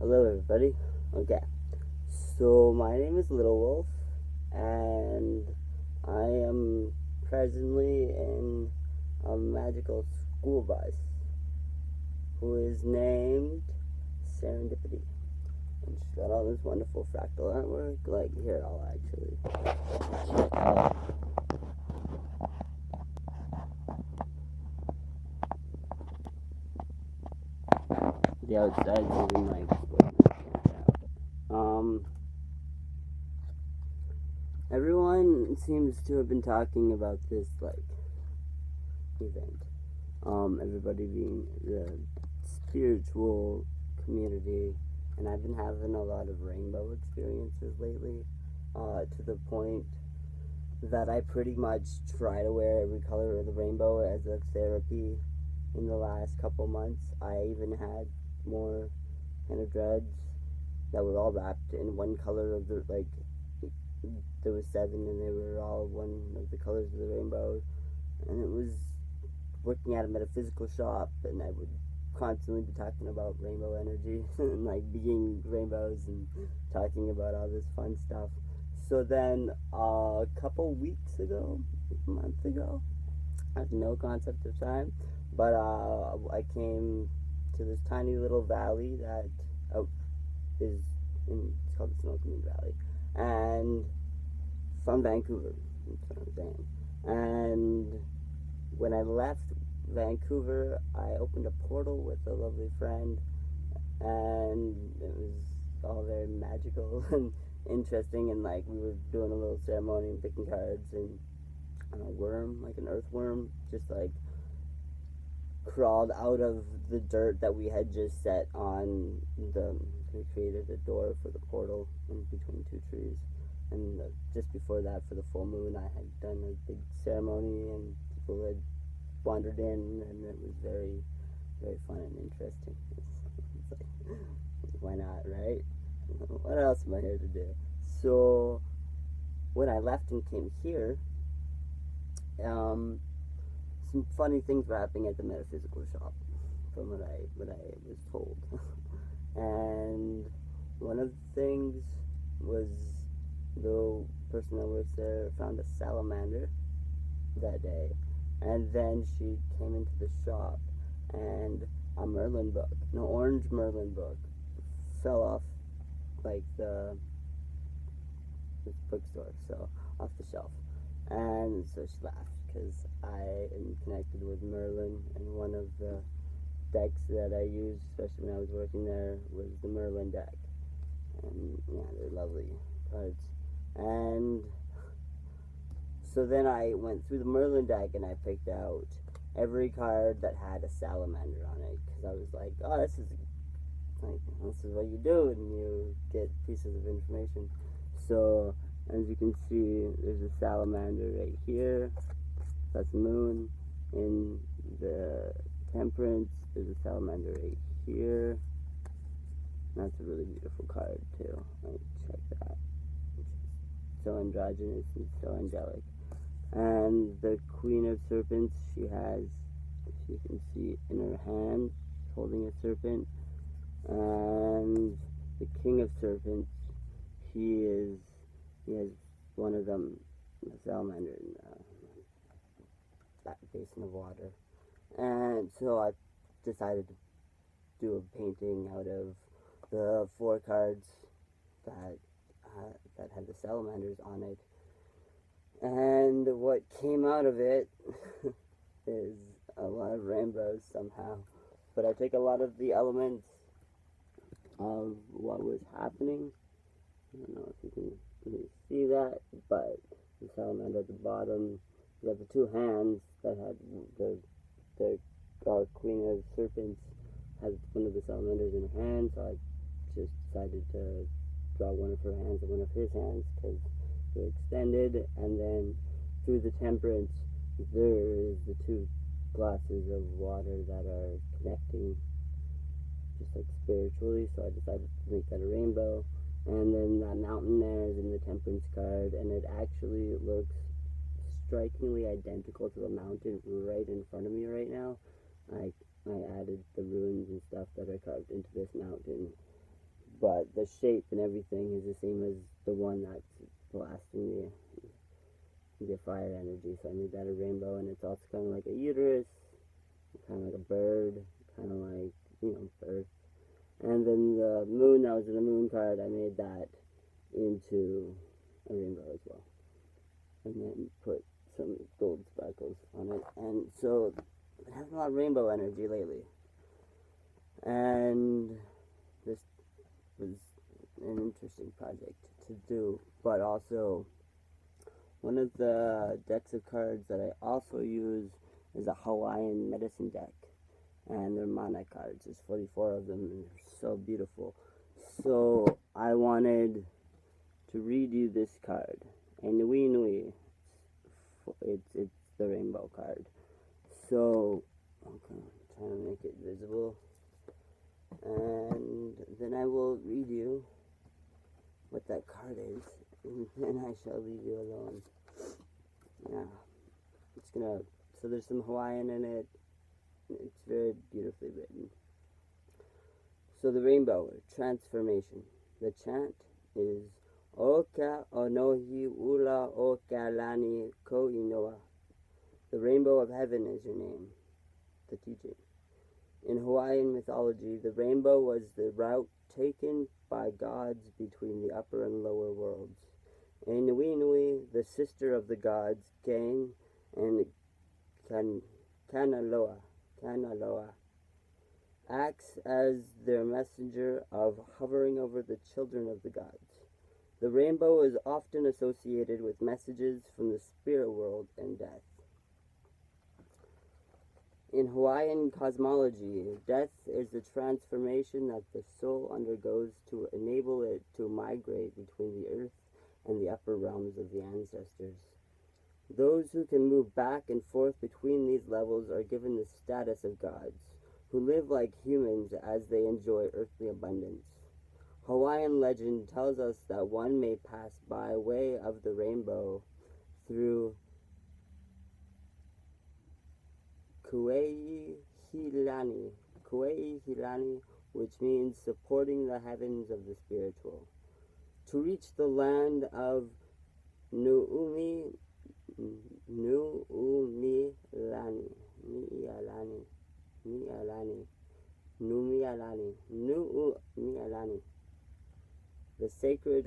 Hello, everybody. Okay, so my name is Little Wolfe, and I am presently in a magical school bus who is named Serendipity. And she's got all this wonderful fractal artwork. Like, here, I'll actually check out. The outside, so we might explain that. Everyone seems to have been talking about this, like, event. Everybody being the spiritual community, and I've been having a lot of rainbow experiences lately, to the point that I pretty much try to wear every color of the rainbow as a therapy in the last couple months. I even had more kind of dreads that were all wrapped in one color of the, like, there was 7 and they were all one of the colors of the rainbow, and it was working at a metaphysical shop, and I would constantly be talking about rainbow energy and like being rainbows and talking about all this fun stuff. So then a couple weeks ago, a month ago, I have no concept of time, but I came to this tiny little valley that is it's called the Snoqualmie Valley, and from Vancouver, that's what I'm saying. And when I left Vancouver, I opened a portal with a lovely friend, and it was all very magical and interesting. And like we were doing a little ceremony and picking cards, and a worm, like an earthworm, just like crawled out of the dirt that we had just set on the. We created a door for the portal in between 2 trees. And just before that, for the full moon, I had done a big ceremony, and people had wandered in, and it was very, very fun and interesting. It's like, why not, right? What else am I here to do? So, when I left and came here, some funny things were happening at the metaphysical shop, from what I was told. And one of the things was the person that works there found a salamander that day, and then she came into the shop, and a Merlin book, an orange Merlin book, fell off like this bookstore, so off the shelf, and so she laughed because I am connected with Merlin, and one of the decks that I used, especially when I was working there, was the Merlin deck, and yeah, they're lovely cards. And so then I went through the Merlin deck and I picked out every card that had a salamander on it, because I was like, oh, this is what you do and you get pieces of information. So as you can see, there's a salamander right here. That's the moon. In the temperance, there's a salamander right here. That's a really beautiful card too. Like, check that. So androgynous and so angelic. And the Queen of Serpents, she has, if you can see in her hand, holding a serpent. And the King of Serpents, he has one of them, a salamander, in that basin of water. And so I decided to do a painting out of the 4 cards that had the salamanders on it. And what came out of it is a lot of rainbows somehow. But I take a lot of the elements of what was happening. I don't know if you can really see that, but the salamander at the bottom, you have the 2 hands that had the Queen of Serpents has one of the salamanders in her hand, so I just decided to draw one of her hands and one of his hands because they're extended. And then through the temperance, there is the 2 glasses of water that are connecting just like spiritually, so I decided to make that a rainbow. And then that mountain there is in the temperance card, and it actually looks strikingly identical to the mountain right in front of me right now. I added the runes and stuff that are carved into this mountain but the shape and everything is the same as the one that's blasting the fire energy. So I made that a rainbow, and it's also kind of like a uterus, kind of like a bird, kind of like, birth. And then the moon that was in the moon card, I made that into a rainbow as well. And then put some gold sparkles on it. And so I've been having a lot of rainbow energy lately. And this was an interesting project to do. But also, one of the decks of cards that I also use is a Hawaiian medicine deck. And they're mana cards. There's 44 of them, and they're so beautiful. So I wanted to read you this card. And Nui Nui. It's the rainbow card. So, okay, I'm trying to make it visible. And then I will read you what that card is. And then I shall leave you alone. Yeah. So there's some Hawaiian in it. It's very beautifully written. So the rainbow, transformation. The chant is Oka onohi ula oka lani ko inoa. The rainbow of heaven is your name. The teaching. In Hawaiian mythology, the rainbow was the route taken by gods between the upper and lower worlds. In Nui Nui, the sister of the gods, Gang and Kanaloa, acts as their messenger of hovering over the children of the gods. The rainbow is often associated with messages from the spirit world and death. In Hawaiian cosmology, death is the transformation that the soul undergoes to enable it to migrate between the earth and the upper realms of the ancestors. Those who can move back and forth between these levels are given the status of gods, who live like humans as they enjoy earthly abundance. Hawaiian legend tells us that one may pass by way of the rainbow through Kuei Hilani, which means supporting the heavens of the spiritual, to reach the land of Nu'umi'alani, the sacred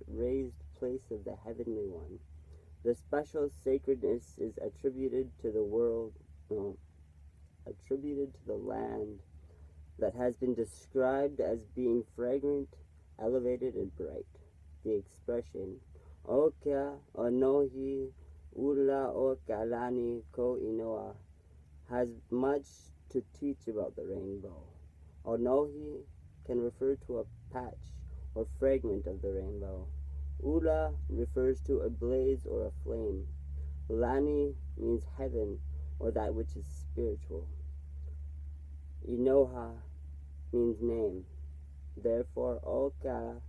raised place of the heavenly one. The special sacredness is attributed to the land that has been described as being fragrant, elevated, and bright. The expression Oka onohi ula oka lani ko inoa has much to teach about the rainbow. Onohi can refer to a patch or fragment of the rainbow. Ula refers to a blaze or a flame. Lani means heaven or that which is spiritual. Inoha means name. Therefore, Oka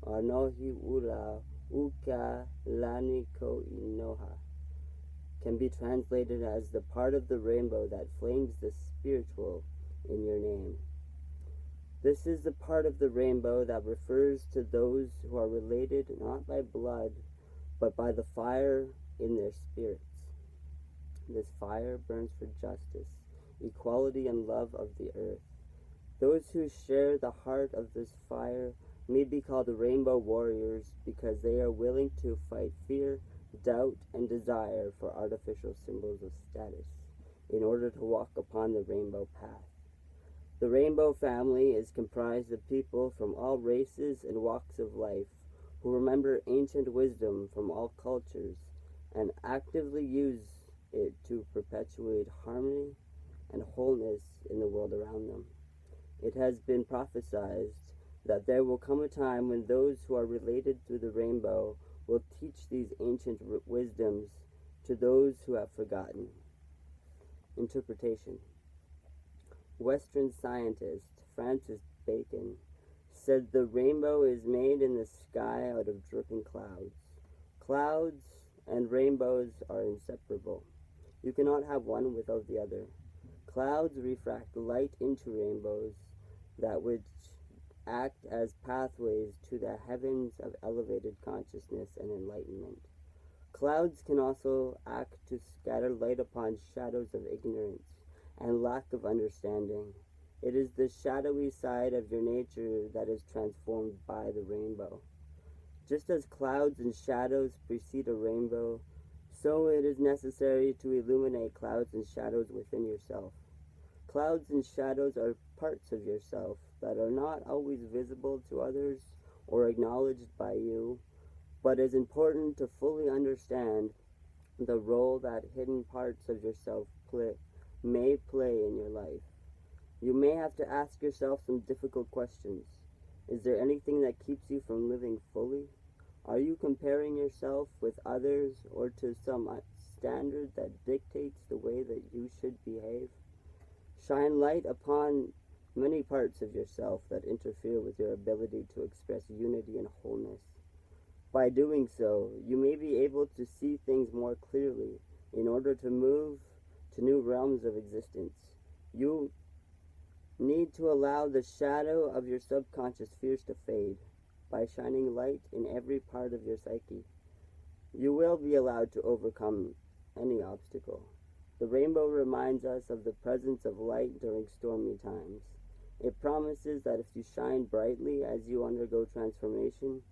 onohi ula uka lani ko inoha can be translated as the part of the rainbow that flames the spiritual in your name. This is the part of the rainbow that refers to those who are related not by blood, but by the fire in their spirits. This fire burns for justice, equality, and love of the earth. Those who share the heart of this fire may be called rainbow warriors because they are willing to fight fear, doubt, and desire for artificial symbols of status in order to walk upon the rainbow path. The rainbow family is comprised of people from all races and walks of life who remember ancient wisdom from all cultures and actively use it to perpetuate harmony and wholeness in the world around them. It has been prophesied that there will come a time when those who are related through the rainbow will teach these ancient wisdoms to those who have forgotten. Interpretation. Western scientist Francis Bacon said the rainbow is made in the sky out of dripping clouds. Clouds and rainbows are inseparable. You cannot have one without the other. Clouds refract light into rainbows. that which act as pathways to the heavens of elevated consciousness and enlightenment. Clouds can also act to scatter light upon shadows of ignorance and lack of understanding. It is the shadowy side of your nature that is transformed by the rainbow. Just as clouds and shadows precede a rainbow, so it is necessary to illuminate clouds and shadows within yourself. Clouds and shadows are parts of yourself that are not always visible to others or acknowledged by you, but it is important to fully understand the role that hidden parts of yourself may play in your life. You may have to ask yourself some difficult questions. Is there anything that keeps you from living fully? Are you comparing yourself with others or to some standard that dictates the way that you should behave? Shine light upon many parts of yourself that interfere with your ability to express unity and wholeness. By doing so, you may be able to see things more clearly in order to move to new realms of existence. You need to allow the shadow of your subconscious fears to fade by shining light in every part of your psyche. You will be allowed to overcome any obstacle. The rainbow reminds us of the presence of light during stormy times. It promises that if you shine brightly as you undergo transformation,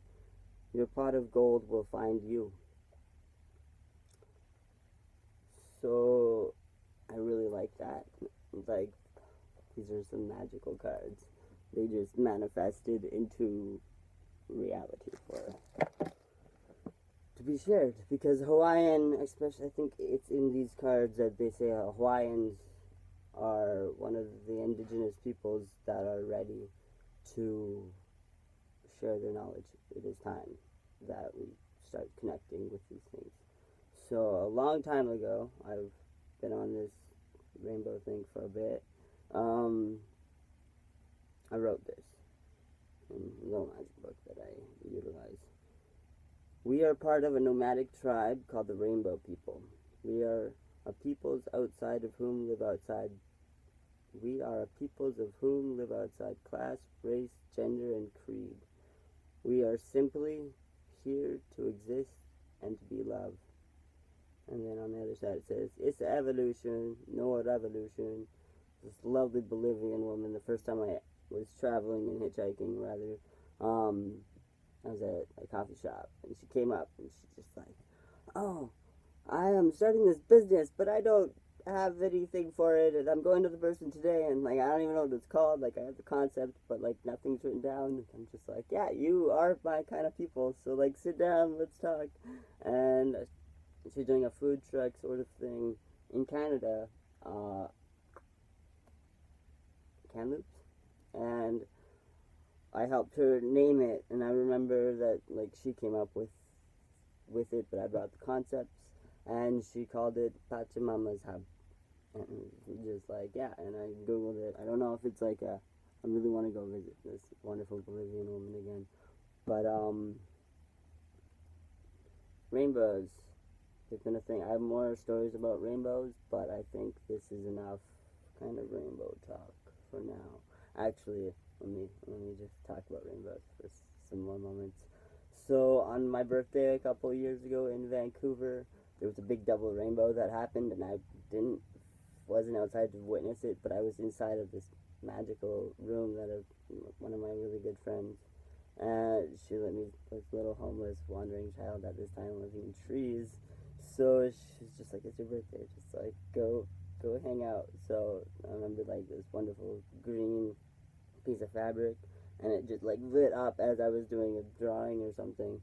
your pot of gold will find you. So, I really like that. Like, these are some magical cards. They just manifested into reality to be shared. Because Hawaiian, especially, I think it's in these cards that they say Hawaiians are one of the indigenous peoples that are ready to share their knowledge. It is time that we start connecting with these things. So a long time ago, I've been on this rainbow thing for a bit. I wrote this in a little magic book that I utilize. We are part of a nomadic tribe called the Rainbow People. We are a peoples outside of whom live outside. We are a peoples of whom live outside class, race, gender, and creed. We are simply here to exist and to be loved. And then on the other side it says, it's evolution, no revolution. This lovely Bolivian woman, the first time I was traveling and hitchhiking, rather, I was at a coffee shop, and she came up, and she's just like, oh, I am starting this business, but I don't have anything for it, and I'm going to the person today, and, like, I don't even know what it's called, like, I have the concept, but, like, nothing's written down, and I'm just like, yeah, you are my kind of people, so, like, sit down, let's talk, and she's doing a food truck sort of thing in Canada, Kamloops, and I helped her name it, and I remember that, like, she came up with it, but I brought the concepts, and she called it Pachamama's Hub, and just like, yeah, and I googled it. I don't know if it's like I really want to go visit this wonderful Bolivian woman again, but rainbows, they've been a thing. I have more stories about rainbows, but I think this is enough kind of rainbow talk for now. Actually, let me just talk about rainbows for some more moments. So on my birthday a couple of years ago in Vancouver, there was a big double rainbow that happened, and I wasn't outside to witness it, but I was inside of this magical room that one of my really good friends. She let me, this little homeless wandering child at this time living in trees. So she's just like, it's your birthday, just like go hang out. So I remember like this wonderful green piece of fabric, and it just like lit up as I was doing a drawing or something.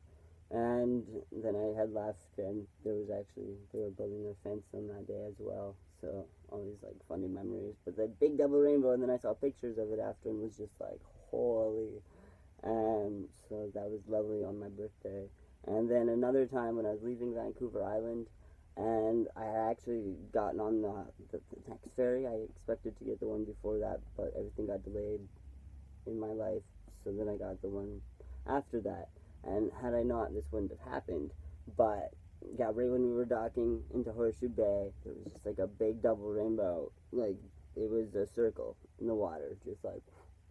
And then I had left, and they were building their fence on that day as well. So all these like funny memories. But the big double rainbow, and then I saw pictures of it after, and was just like, holy. And so that was lovely on my birthday. And then another time when I was leaving Vancouver Island, and I had actually gotten on the next ferry. I expected to get the one before that, but everything got delayed in my life, so then I got the one after that. And had I not, this wouldn't have happened. But yeah, right when we were docking into Horseshoe Bay, there was just like a big double rainbow. Like, it was a circle in the water, just like,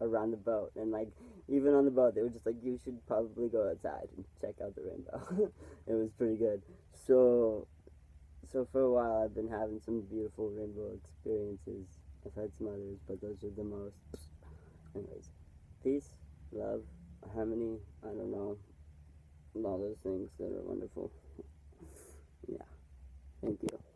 around the boat, and like even on the boat they were just like, you should probably go outside and check out the rainbow. It was pretty good. So for a while I've been having some beautiful rainbow experiences. I've had some others, but those are the most. Anyways, peace, love, harmony, I don't know, and all those things that are wonderful. Yeah, thank you.